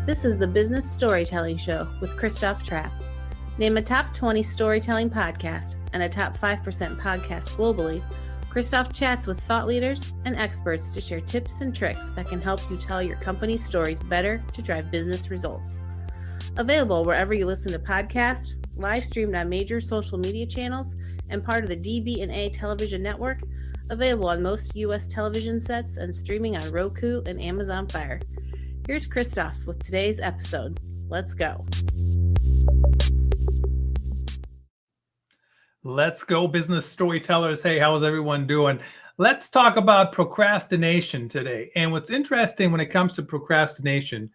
This is the Business Storytelling Show with Christoph Trapp. Name a top 20 storytelling podcast and a top 5% podcast globally. Christoph chats with thought leaders and experts to share tips and tricks that can help you tell your company's stories better to drive business results. Available wherever you listen to podcasts, live streamed on major social media channels, and part of the DB&A television network. Available on most U.S. television sets and streaming on Roku and Amazon Fire. Here's Christoph with today's episode. Let's go. Let's go, business storytellers. Hey, how's everyone doing? Let's talk about procrastination today. And what's interesting when it comes to procrastination,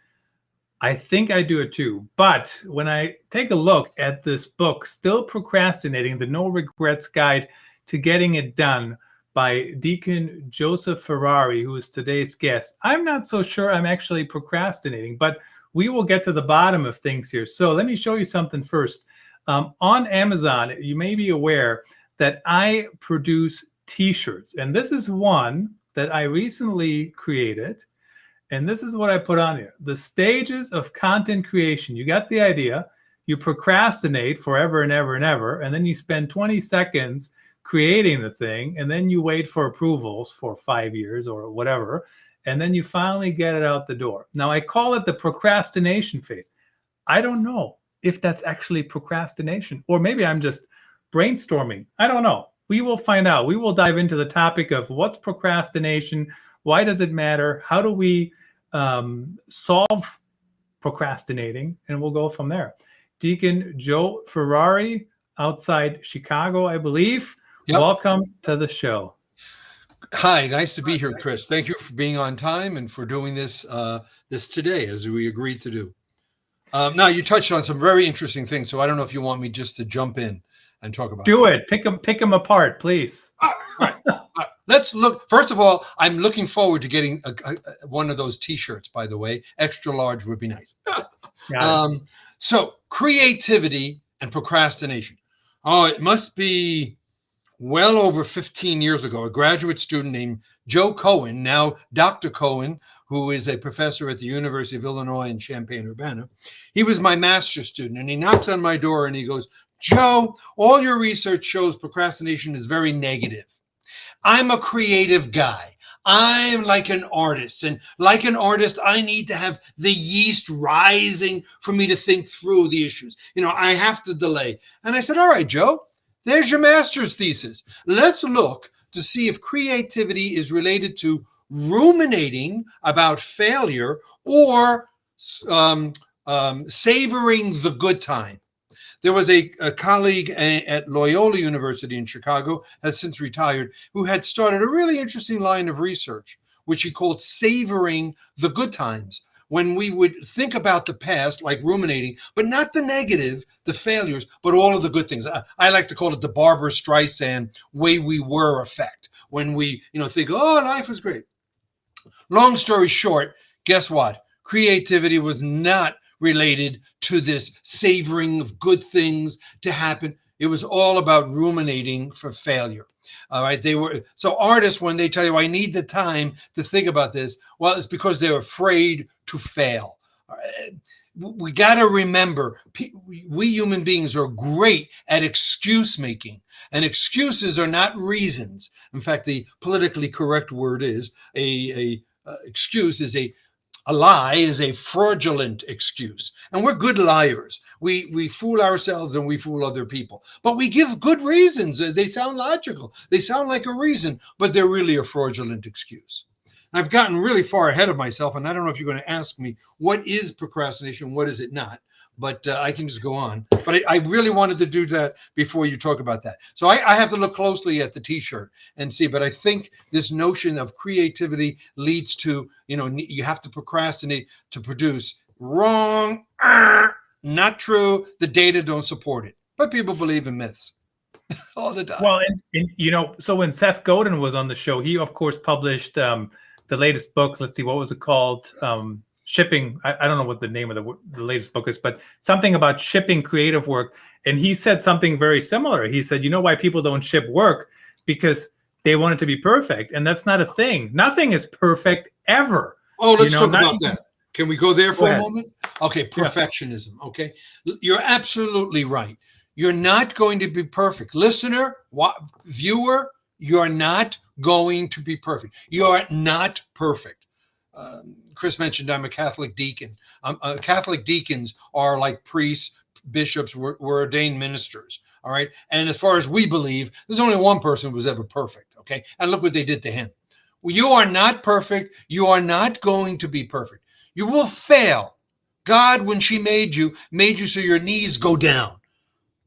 I think I do it too. But when I take a look at this book, Still Procrastinating, the No Regrets Guide to Getting It Done by Deacon Joseph Ferrari, who is today's guest, I'm not so sure I'm actually procrastinating, but we will get to the bottom of things here. So let me show you something first. On Amazon, you may be aware that I produce t-shirts, and this is one that I recently created, and this is what I put on here. The stages of content creation. You got the idea. You procrastinate forever and ever and ever, and then you spend 20 seconds creating the thing, and then you wait for approvals for 5 years or whatever, and then you finally get it out the door. Now, I call it the procrastination phase. I don't know if that's actually procrastination, or maybe I'm just brainstorming. I don't know. We will find out. We will dive into the topic of what's procrastination, why does it matter, how do we solve procrastinating, and we'll go from there. Deacon Joe Ferrari, outside Chicago, I believe. Yep. Welcome to the show. Hi, nice to be here, Chris. Thank you for being on time and for doing this today, as we agreed to do. Now, you touched on some very interesting things, so I don't know if you want me just to jump in and talk about it. Pick them apart, please. All right. Let's look. First of all, I'm looking forward to getting one of those T-shirts, by the way. Extra large would be nice. So creativity and procrastination. Oh, it must be well over 15 years ago, a graduate student named Joe Cohen, now Dr. Cohen, who is a professor at the University of Illinois in Champaign-Urbana. He was my master's student, and he knocks on my door and he goes, "Joe, all your research shows procrastination is very negative. I'm a creative guy. I'm like an artist, and like an artist, I need to have the yeast rising for me to think through the issues. You know, I have to delay." And I said, "All right, Joe, there's your master's thesis. Let's look to see if creativity is related to ruminating about failure or savoring the good time." There was a colleague at Loyola University in Chicago, has since retired, who had started a really interesting line of research, which he called savoring the good times. When we would think about the past, like ruminating, but not the negative, the failures, but all of the good things. I like to call it the Barbara Streisand way we were effect. When we, think, oh, life was great. Long story short, guess what? Creativity was not related to this savoring of good things to happen. It was all about ruminating for failure. All right. So artists, when they tell you, I need the time to think about this, well, it's because they're afraid to fail. We got to remember, we human beings are great at excuse making, and excuses are not reasons. In fact, the politically correct word is excuse is a lie is a fraudulent excuse. And we're good liars. We fool ourselves and we fool other people. But we give good reasons. They sound logical. They sound like a reason, but they're really a fraudulent excuse. I've gotten really far ahead of myself, and I don't know if you're going to ask me, what is procrastination? What is it not? But I can just go on. But I really wanted to do that before you talk about that. So I have to look closely at the T-shirt and see. But I think this notion of creativity leads to, you have to procrastinate to produce. Wrong. Not true. The data don't support it. But people believe in myths all the time. Well, and so when Seth Godin was on the show, he, of course, published the latest book. Let's see, what was it called? Shipping. I don't know what the name of the latest book is, but something about shipping creative work. And he said something very similar. He said, you know why people don't ship work? Because they want it to be perfect. And that's not a thing. Nothing is perfect ever. Oh, let's talk about that. Can we go there for a moment? Okay, perfectionism. Okay, you're absolutely right. You're not going to be perfect. Listener, viewer, you're not going to be perfect. You're not perfect. Chris mentioned I'm a Catholic deacon. Catholic deacons are like priests, bishops, we're ordained ministers. All right. And as far as we believe, there's only one person who was ever perfect. Okay. And look what they did to him. Well, you are not perfect. You are not going to be perfect. You will fail. God, when she made you so your knees go down.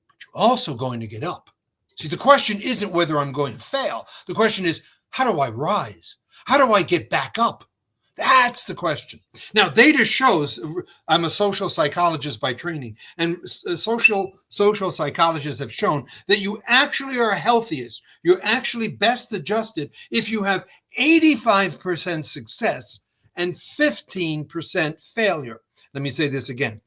But you're also going to get up. See, the question isn't whether I'm going to fail. The question is, how do I rise? How do I get back up? That's the question. Now, data shows, I'm a social psychologist by training, and social psychologists have shown that you actually are healthiest, you're actually best adjusted if you have 85% success and 15% failure. Let me say this again.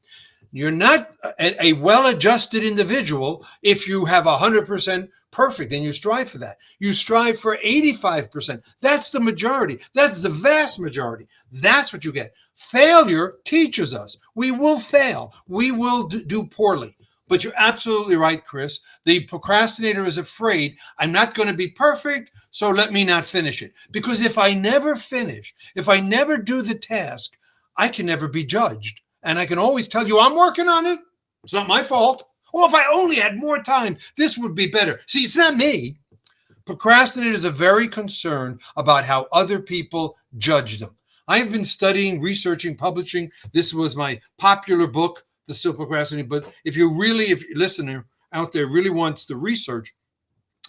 You're not a well-adjusted individual if you have 100% perfect and you strive for that. You strive for 85%. That's the majority. That's the vast majority. That's what you get. Failure teaches us. We will fail. We will do poorly. But you're absolutely right, Chris. The procrastinator is afraid, I'm not going to be perfect, so let me not finish it. Because if I never finish, if I never do the task, I can never be judged. And I can always tell you, I'm working on it. It's not my fault. Oh, if I only had more time, this would be better. See, it's not me. Procrastinators are very concerned about how other people judge them. I've been studying, researching, publishing. This was my popular book, The Still Procrastinating. But if your listener out there really wants the research,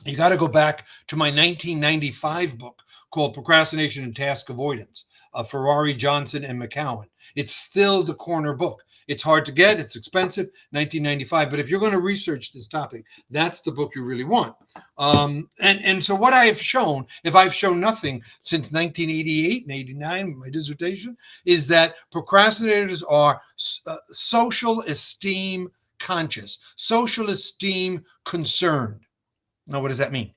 you got to go back to my 1995 book called Procrastination and Task Avoidance. Ferrari, Johnson, and McCowan. It's still the corner book. It's hard to get. It's expensive, 1995. But if you're going to research this topic, that's the book you really want. And so what I have shown, if I've shown nothing since 1988 and 89, my dissertation, is that procrastinators are social esteem conscious, social esteem concerned. Now, what does that mean?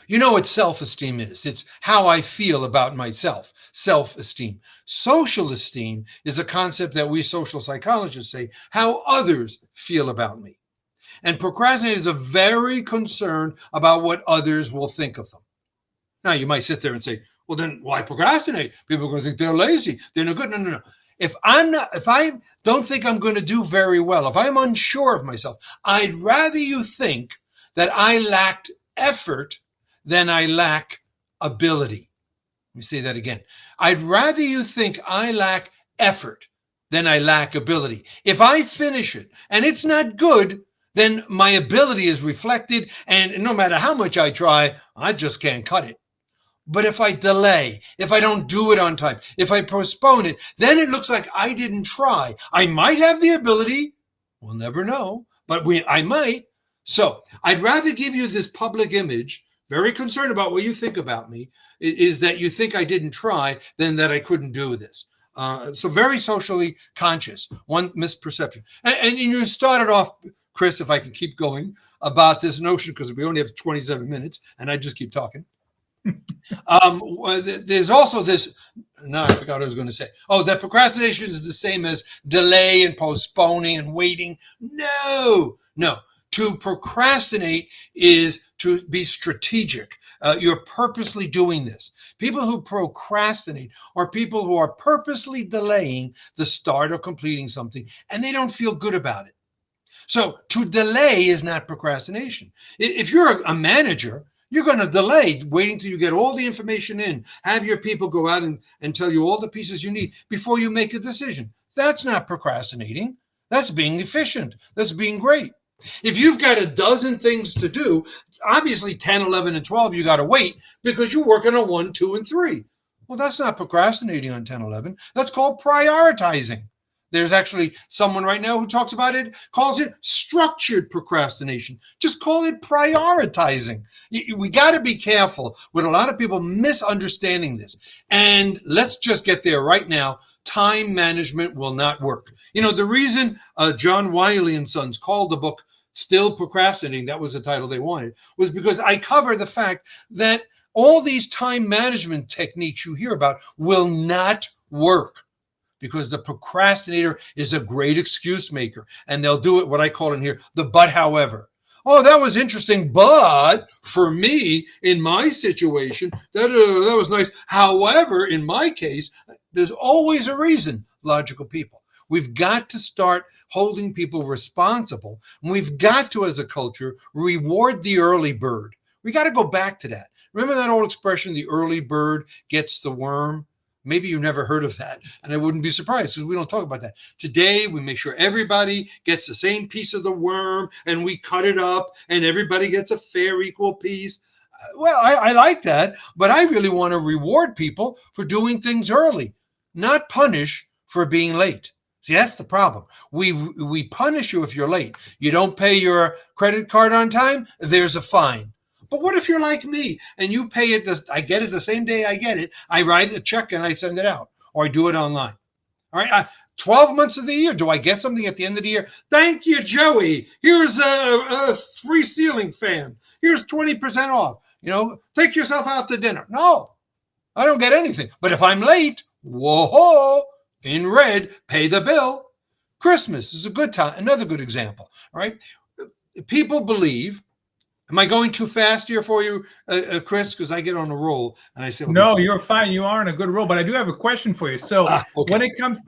You know what self-esteem is. It's how I feel about myself, self-esteem. Social esteem is a concept that we social psychologists say, how others feel about me. And procrastinators are very concerned about what others will think of them. Now, you might sit there and say, well, then why procrastinate? People are going to think they're lazy. They're no good. No. If I don't think I'm going to do very well, if I'm unsure of myself, I'd rather you think that I lacked effort than I lack ability. Let me say that again. I'd rather you think I lack effort than I lack ability. If I finish it and it's not good, then my ability is reflected, and no matter how much I try, I just can't cut it. But if I delay, if I don't do it on time, if I postpone it, then it looks like I didn't try. I might have the ability. We'll never know, but I might. So I'd rather give you this public image, very concerned about what you think about me, is that you think I didn't try than that I couldn't do this. So very socially conscious, one misperception. And you started off, Chris, if I can keep going, about this notion, because we only have 27 minutes and I just keep talking. There's also this, no, I forgot what I was going to say. Oh, that procrastination is the same as delay and postponing and waiting. No. To procrastinate is to be strategic. You're purposely doing this. People who procrastinate are people who are purposely delaying the start of completing something, and they don't feel good about it. So to delay is not procrastination. If you're a manager, you're going to delay waiting till you get all the information in, have your people go out and tell you all the pieces you need before you make a decision. That's not procrastinating. That's being efficient. That's being great. If you've got a dozen things to do, obviously 10, 11, and 12, you got to wait because you're working on 1, 2, and 3. Well, that's not procrastinating on 10, 11. That's called prioritizing. There's actually someone right now who talks about it, calls it structured procrastination. Just call it prioritizing. We got to be careful with a lot of people misunderstanding this. And let's just get there right now. Time management will not work. You know, the reason John Wiley and Sons called the book Still Procrastinating, that was the title they wanted, was because I cover the fact that all these time management techniques you hear about will not work. because the procrastinator is a great excuse maker, and they'll do it, what I call in here, the but however. Oh, that was interesting, but for me, in my situation, that was nice. However, in my case, there's always a reason, logical people. We've got to start holding people responsible. And we've got to, as a culture, reward the early bird. We got to go back to that. Remember that old expression, the early bird gets the worm? Maybe you've never heard of that, and I wouldn't be surprised because we don't talk about that. Today, we make sure everybody gets the same piece of the worm, and we cut it up, and everybody gets a fair, equal piece. Well, I like that, but I really want to reward people for doing things early, not punish for being late. See, that's the problem. We punish you if you're late. You don't pay your credit card on time, there's a fine. But what if you're like me and you pay it, I get it the same day I get it, I write a check and I send it out, or I do it online. All right, 12 months of the year, do I get something at the end of the year? Thank you, Joey. Here's a free ceiling fan. Here's 20% off. Take yourself out to dinner. No, I don't get anything. But if I'm late, whoa, in red, pay the bill. Christmas is a good time. Another good example, all right? People believe. Am I going too fast here for you, Chris? Because I get on a roll and I say, "No, you're fine. You are on a good roll." But I do have a question for you. So okay. when it comes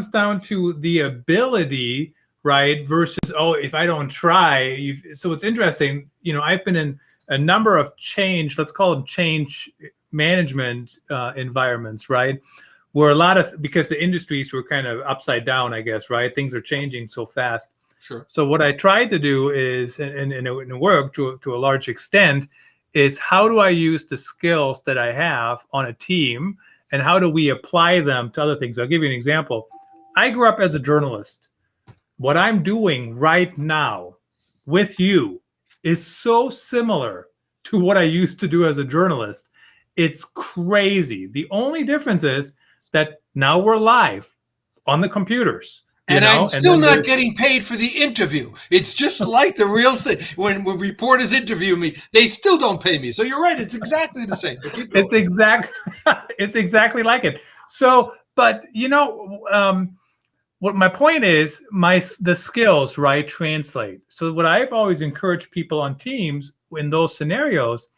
down to the ability, right, versus if I don't try, so it's interesting. I've been in a number of let's call them change management environments, right, where because the industries were kind of upside down, I guess, right? Things are changing so fast. Sure. So what I tried to do is, and it worked to a large extent, is how do I use the skills that I have on a team and how do we apply them to other things? I'll give you an example. I grew up as a journalist. What I'm doing right now with you is so similar to what I used to do as a journalist. It's crazy. The only difference is that now we're live on the computers. And I'm still not getting paid for the interview. It's just like the real thing. When reporters interview me, they still don't pay me. So you're right. It's exactly the same. It's exactly like it. So, but what my point is, the skills, right, translate. So what I've always encouraged people on teams in those scenarios,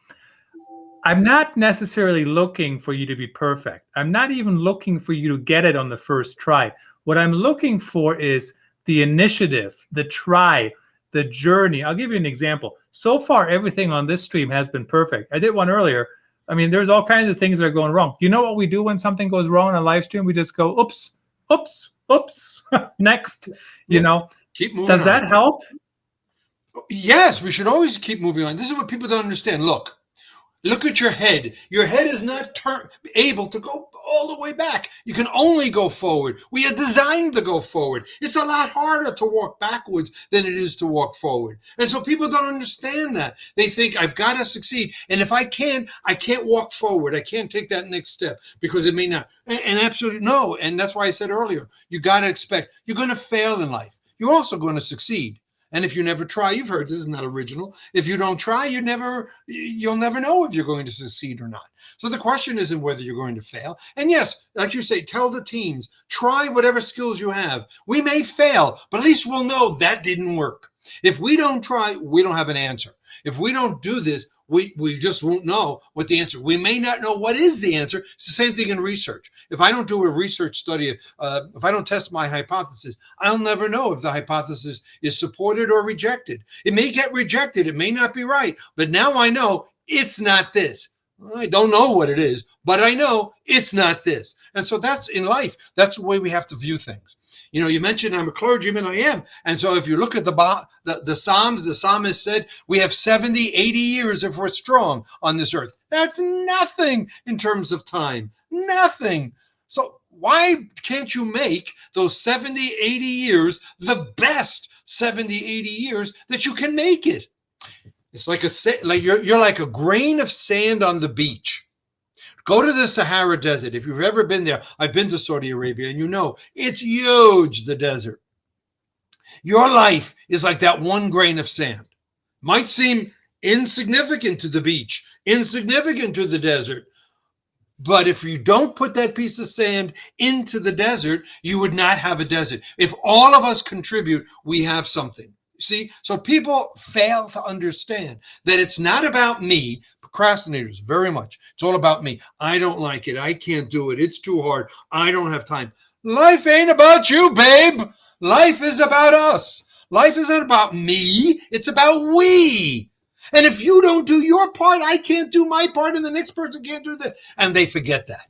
I'm not necessarily looking for you to be perfect. I'm not even looking for you to get it on the first try. What I'm looking for is the initiative, the try, the journey. I'll give you an example. So far, everything on this stream has been perfect. I did one earlier. I mean, there's all kinds of things that are going wrong. You know what we do when something goes wrong on a live stream? We just go, oops, oops, oops, next. Keep moving. Does that help? Yes, we should always keep moving on. This is what people don't understand. Look at your head. Your head is not able to go all the way back. You can only go forward. We are designed to go forward. It's a lot harder to walk backwards than it is to walk forward. And so people don't understand that. They think I've got to succeed. And if I can't walk forward. I can't take that next step because it may not. And absolutely no. And that's why I said earlier, you got to expect you're going to fail in life. You're also going to succeed. And if you never try, you've heard this is not original. If you don't try, you'll never know if you're going to succeed or not. So the question isn't whether you're going to fail. And yes, like you say, tell the teams, try whatever skills you have. We may fail, but at least we'll know that didn't work. If we don't try, we don't have an answer. If we don't do this, we just won't know what the answer. We may not know what is the answer. It's the same thing in research. If I don't do a research study, if I don't test my hypothesis, I'll never know if the hypothesis is supported or rejected. It may get rejected. It may not be right. But now I know it's not this. I don't know what it is, but I know it's not this. And so that's in life. That's the way we have to view things. You mentioned I'm a clergyman. I am. And so if you look at the Psalms, the psalmist said, we have 70, 80 years if we're strong on this earth. That's nothing in terms of time. Nothing. So why can't you make those 70, 80 years the best 70, 80 years that you can make it? It's like you're like a grain of sand on the beach. Go to the Sahara Desert. If you've ever been there, I've been to Saudi Arabia, and it's huge, the desert. Your life is like that one grain of sand. Might seem insignificant to the beach, insignificant to the desert, But if you don't put that piece of sand into the desert, you would not have a desert. If all of us contribute, we have something. See, so people fail to understand that it's not about me. Procrastinators, very much. It's all about me. I don't like it. I can't do it. It's too hard. I don't have time. Life ain't about you, babe. Life is about us. Life isn't about me. It's about we. And if you don't do your part, I can't do my part, and the next person can't do that. And they forget that.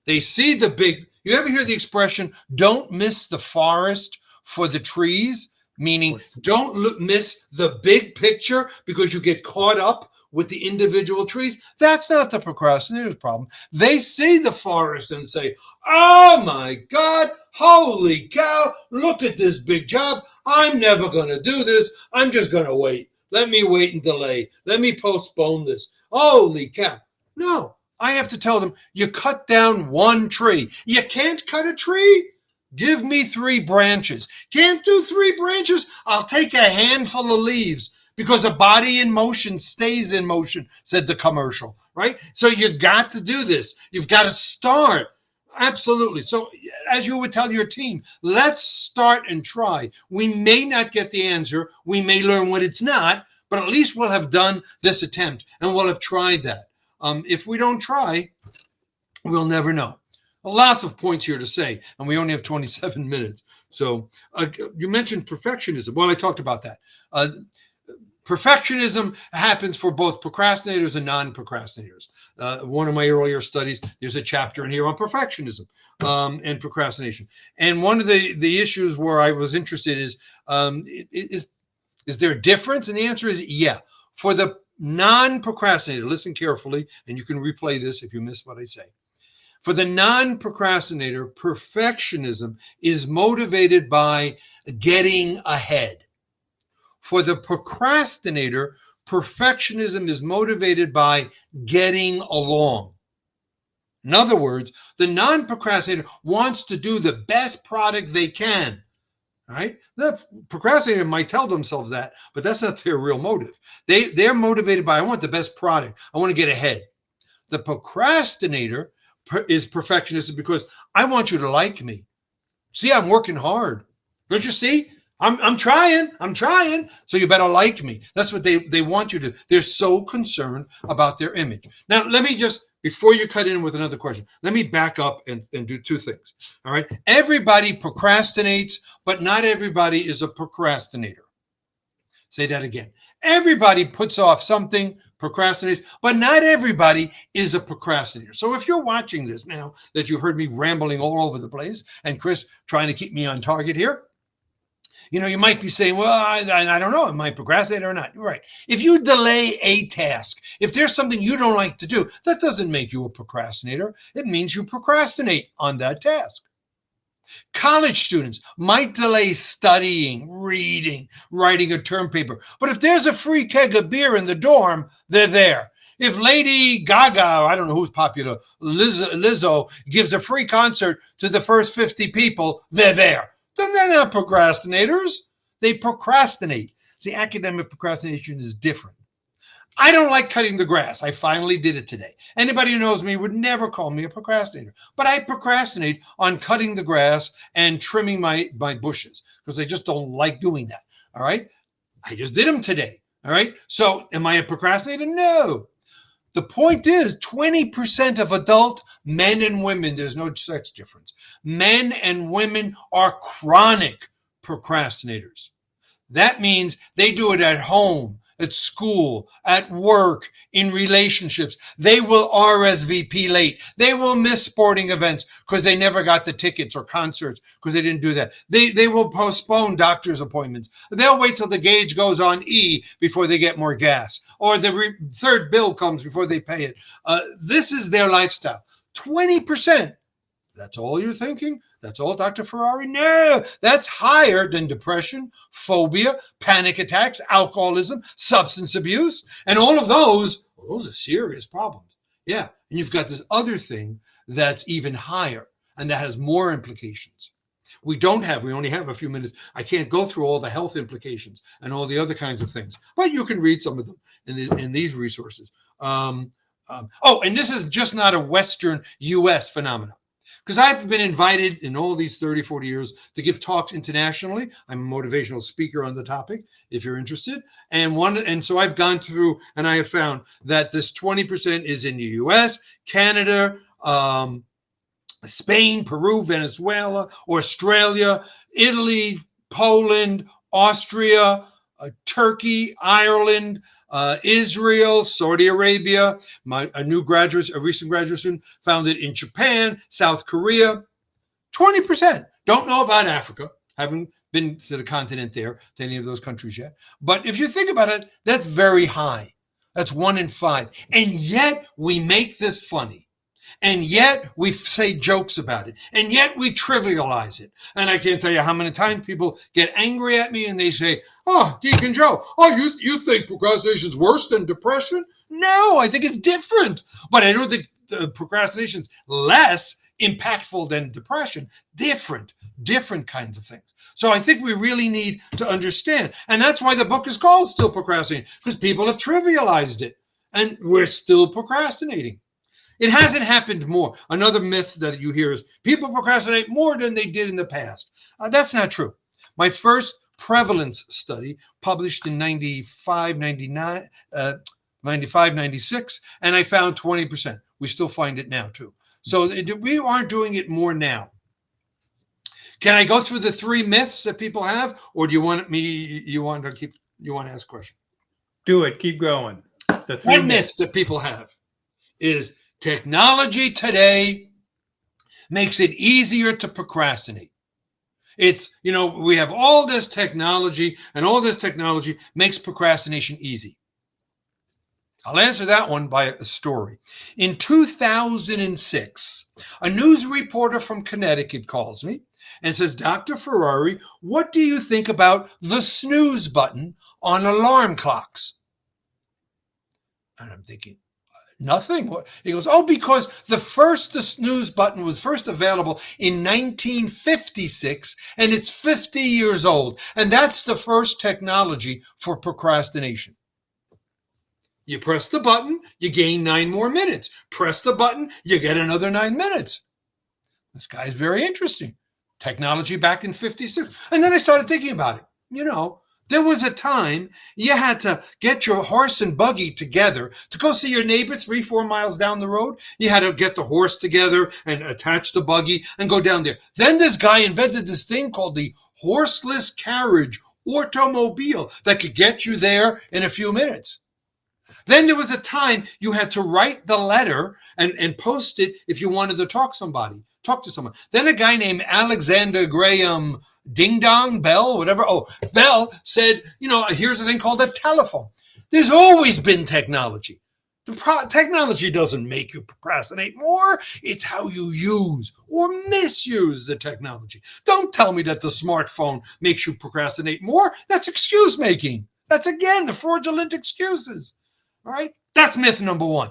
They see the big, you ever hear the expression, don't miss the forest for the trees? Meaning, don't miss the big picture because you get caught up with the individual trees. That's not the procrastinator's problem. They see the forest and say, oh my God, holy cow, look at this big job. I'm never going to do this. I'm just going to wait. Let me wait and delay. Let me postpone this. Holy cow. No, I have to tell them, you cut down one tree. You can't cut a tree? Give me 3 branches. Can't do 3 branches? I'll take a handful of leaves because a body in motion stays in motion, said the commercial, right? So you got to do this. You've got to start. Absolutely. So as you would tell your team, let's start and try. We may not get the answer. We may learn what it's not, but at least we'll have done this attempt and we'll have tried that. If we don't try, we'll never know. Lots of points here to say, and we only have 27 minutes. So you mentioned perfectionism. Well, I talked about that. Perfectionism happens for both procrastinators and non-procrastinators. One of my earlier studies, there's a chapter in here on perfectionism and procrastination. And one of the issues where I was interested is there a difference? And the answer is yeah. For the non-procrastinator, listen carefully, and you can replay this if you miss what I say. For the non-procrastinator, perfectionism is motivated by getting ahead. For the procrastinator, perfectionism is motivated by getting along. In other words, the non-procrastinator wants to do the best product they can. Right? The procrastinator might tell themselves that, but that's not their real motive. They're motivated by, I want the best product. I want to get ahead. The procrastinator is perfectionist because I want you to like me. See, I'm working hard. Don't you see? I'm trying. So you better like me. That's what they want you to. They're so concerned about their image. Now, let me just, before you cut in with another question, let me back up and do 2 things. All right. Everybody procrastinates, but not everybody is a procrastinator. Say that again. Everybody puts off something, procrastinates, but not everybody is a procrastinator. So if you're watching this now that you've heard me rambling all over the place and Chris trying to keep me on target here, you might be saying, well, I don't know, am I procrastinator or not? You're right. If you delay a task, if there's something you don't like to do, that doesn't make you a procrastinator. It means you procrastinate on that task. College students might delay studying, reading, writing a term paper. But if there's a free keg of beer in the dorm, they're there. If Lady Gaga, I don't know who's popular, Lizzo gives a free concert to the first 50 people, they're there. Then they're not procrastinators. They procrastinate. See, academic procrastination is different. I don't like cutting the grass. I finally did it today. Anybody who knows me would never call me a procrastinator. But I procrastinate on cutting the grass and trimming my bushes because I just don't like doing that. All right? I just did them today. All right? So am I a procrastinator? No. The point is 20% of adult men and women, there's no sex difference. Men and women are chronic procrastinators. That means they do it at home, at school, at work, in relationships. They will RSVP late. They will miss sporting events because they never got the tickets or concerts because they didn't do that. They will postpone doctor's appointments. They'll wait till the gauge goes on E before they get more gas, or the third bill comes before they pay it. This is their lifestyle. 20%. That's all you're thinking? That's all, Dr. Ferrari? No, that's higher than depression, phobia, panic attacks, alcoholism, substance abuse. And all of those are serious problems. Yeah. And you've got this other thing that's even higher, and that has more implications. We only have a few minutes. I can't go through all the health implications and all the other kinds of things, but you can read some of them in these resources. And this is just not a Western U.S. phenomenon. Because I've been invited in all these 30, 40 years to give talks internationally. I'm a motivational speaker on the topic, if you're interested. And so I've gone through and I have found that this 20% is in the US, Canada, Spain, Peru, Venezuela, Australia, Italy, Poland, Austria, Turkey, Ireland, Israel, Saudi Arabia. A recent graduate student found it in Japan, South Korea. 20%. Don't know about Africa. Haven't been to the continent there, to any of those countries yet. But if you think about it, that's very high. That's 1 in 5. And yet we make this funny. And yet we say jokes about it. And yet we trivialize it. And I can't tell you how many times people get angry at me and they say, oh, Deacon Joe, you think procrastination is worse than depression? No, I think it's different. But I don't think procrastination is less impactful than depression. Different kinds of things. So I think we really need to understand. And that's why the book is called Still Procrastinating, because people have trivialized it. And we're still procrastinating. It hasn't happened more. Another myth that you hear is people procrastinate more than they did in the past. That's not true. My first prevalence study published in 95, 96, and I found 20%. We still find it now too. So we aren't doing it more now. Can I go through the 3 myths that people have, or do you want to ask a question? Do it. Keep going. One myth that people have is technology today makes it easier to procrastinate. It's, we have all this technology, and all this technology makes procrastination easy. I'll answer that one by a story. In 2006, a news reporter from Connecticut calls me and says, Dr. Ferrari, what do you think about the snooze button on alarm clocks? And I'm thinking, nothing. He goes, because the snooze button was first available in 1956, and it's 50 years old. And that's the first technology for procrastination. You press the button, you gain 9 more minutes. Press the button, you get another 9 minutes. This guy's very interesting. Technology back in 56. And then I started thinking about it. There was a time you had to get your horse and buggy together to go see your neighbor 3-4 miles down the road. You had to get the horse together and attach the buggy and go down there. Then this guy invented this thing called the horseless carriage automobile that could get you there in a few minutes. Then there was a time you had to write the letter and post it if you wanted to talk to someone. Then a guy named Alexander Graham Ding Dong Bell, whatever. Bell said, here's a thing called a telephone. There's always been technology. Technology doesn't make you procrastinate more. It's how you use or misuse the technology. Don't tell me that the smartphone makes you procrastinate more. That's excuse making. That's, again, the fraudulent excuses. All right? That's myth number 1.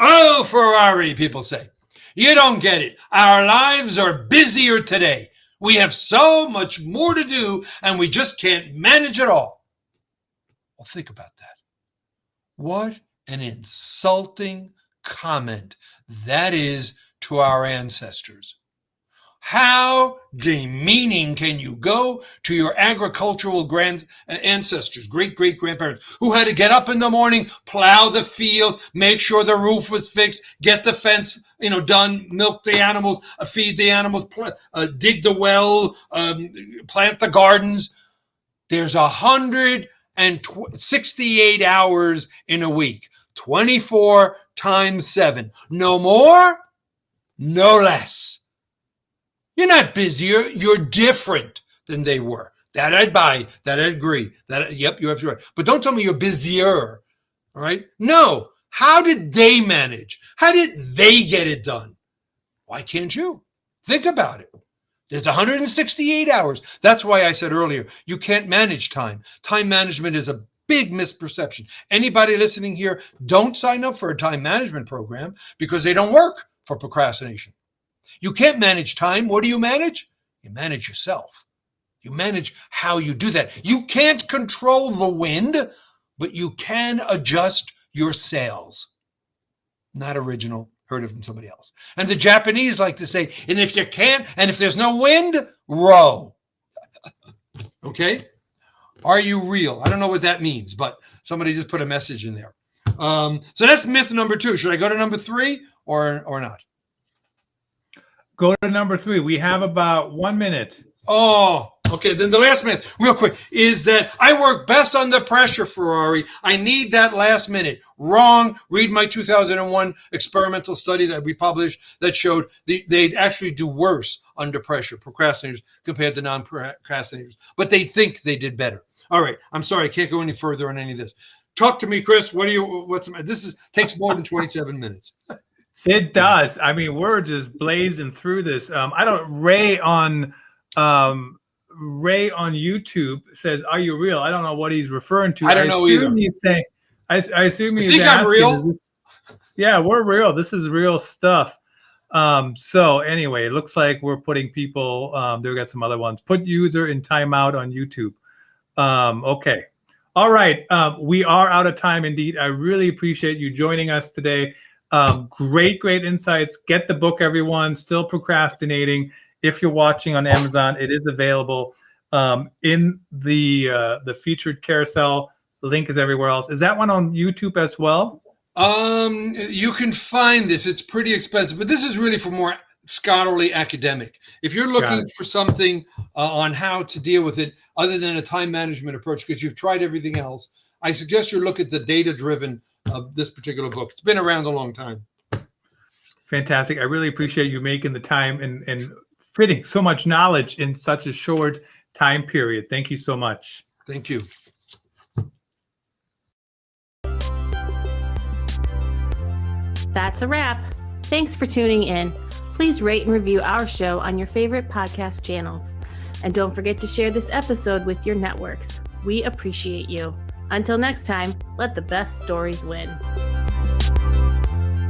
Oh, Ferrari, people say. You don't get it. Our lives are busier today. We have so much more to do, and we just can't manage it all. Well, think about that. What an insulting comment that is to our ancestors. How demeaning can you go to your agricultural ancestors, great-great-grandparents, who had to get up in the morning, plow the fields, make sure the roof was fixed, get the fence done, milk the animals, feed the animals, dig the well, plant the gardens. There's 168 hours in a week, 24 times 7. No more, no less. You're not busier. You're different than they were. That I'd buy. That I'd agree. Yep, you're absolutely right. But don't tell me you're busier. All right? No. How did they manage? How did they get it done? Why can't you? Think about it. There's 168 hours. That's why I said earlier, you can't manage time. Time management is a big misperception. Anybody listening here, don't sign up for a time management program because they don't work for procrastination. You can't manage time. What do you manage? You manage yourself. You manage how you do that. You can't control the wind, but you can adjust your sails. not original. Heard it from somebody else. And the Japanese like to say, and if you can't, and if there's no wind, row. Okay? Are you real? I don't know what that means, but somebody just put a message in there. So that's myth number 2. Should I go to number 3 or not? Go to number 3. We have about 1 minute. Oh, okay. Then the last myth, real quick, is that I work best under pressure, Ferrari. I need that last minute. Wrong. Read my 2001 experimental study that we published that showed they'd actually do worse under pressure, procrastinators, compared to non-procrastinators. But they think they did better. All right. I'm sorry. I can't go any further on any of this. Talk to me, Chris. Takes more than 27 minutes. It does. I mean, we're just blazing through this. Ray on YouTube says, "Are you real?" I don't know what he's referring to. I don't know either. He's saying, I assume he's think I'm real. Yeah, we're real. This is real stuff. So anyway, it looks like we're putting people. They've got some other ones. Put user in timeout on YouTube. Okay. All right. We are out of time indeed. I really appreciate you joining us today. Great insights. Get the book, everyone. Still Procrastinating. If you're watching on Amazon, it is available in the featured carousel. The link is everywhere else. Is that one on YouTube as well? You can find this. It's pretty expensive, but this is really for more scholarly academic. If you're looking for something on how to deal with it other than a time management approach, because you've tried everything else, I suggest you look at the data-driven of this particular book. It's been around a long time. Fantastic. I really appreciate you making the time and fitting so much knowledge in such a short time period. Thank you so much. Thank you. That's a wrap. Thanks for tuning in. Please rate and review our show on your favorite podcast channels. And don't forget to share this episode with your networks. We appreciate you. Until next time, let the best stories win.